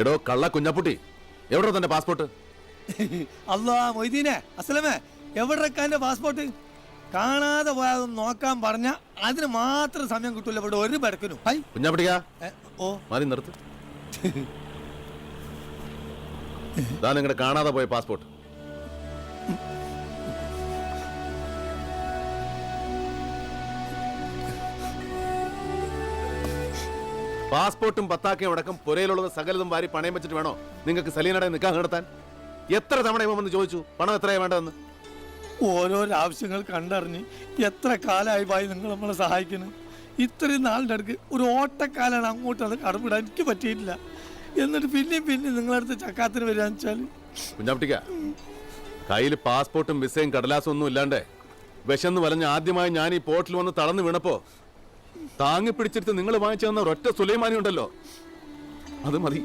എടോ കള്ള കുഞ്ഞാപ്പുട്ടി, എവിടെ തന്റെ പാസ്പോർട്ട്? അല്ലാ മൊയ്തീനെ, അസ്ലമേ, എവിടെക്കാന്റെ പാസ്പോർട്ട്? കാണാതെ പോയാതൊന്ന് നോക്കാൻ പറഞ്ഞ അതിന് മാത്രം സമയം കിട്ടൂല ഇവിടെ ഒരു പെടക്കിനും. കുഞ്ഞാപ്പുട്ടിക്കാ, ഓ മാറി നിർത്ത്. ഇതാ നിങ്ങളുടെ കാണാതെ പോയ പാസ്പോർട്ട്. പാസ്പോർട്ടും പത്താക്കയും അടക്കം പുരയിലുള്ളത് സകലതും വാരി പണയം വെച്ചിട്ട് വേണോ നിങ്ങൾക്ക് സലീനയുടെ നിക്കാഹ് നടത്താൻ? എത്ര തവണ ഇവന്ന് ചോദിച്ചു പണം എത്രയാ വേണ്ടതെന്ന്? ഓരോരോ ആവശ്യങ്ങൾ കണ്ടറിഞ്ഞ് എത്ര കാലമായി ഭായി നിങ്ങൾ നമ്മളെ സഹായിക്കുന്നു. ഇത്രയും നാളിൻ്റെ അടുക്ക് ഒരു ഓട്ടക്കാലാണ് അങ്ങോട്ട് അത് കടമിടാൻ എനിക്ക് പറ്റിയിട്ടില്ല. എന്നിട്ട് പിന്നെയും നിങ്ങളടുത്ത് ചക്കാത്തിന് വരികയെന്ന് വെച്ചാൽ കുഞ്ഞാപ്പുട്ടിക്ക, കയ്യിൽ പാസ്പോർട്ടും വിസയും കടലാസും ഒന്നും ഇല്ലാണ്ട് വിശന്ന് വലഞ്ഞ് ആദ്യമായി ഞാൻ ഈ പോർട്ടിൽ വന്ന് തളർന്നു വീണപ്പോ താങ്ങി പിടിച്ചെടുത്ത് നിങ്ങൾ വാങ്ങിച്ചു തന്ന ഒരൊറ്റ സുലൈമാനി ഉണ്ടല്ലോ, അത് മതി.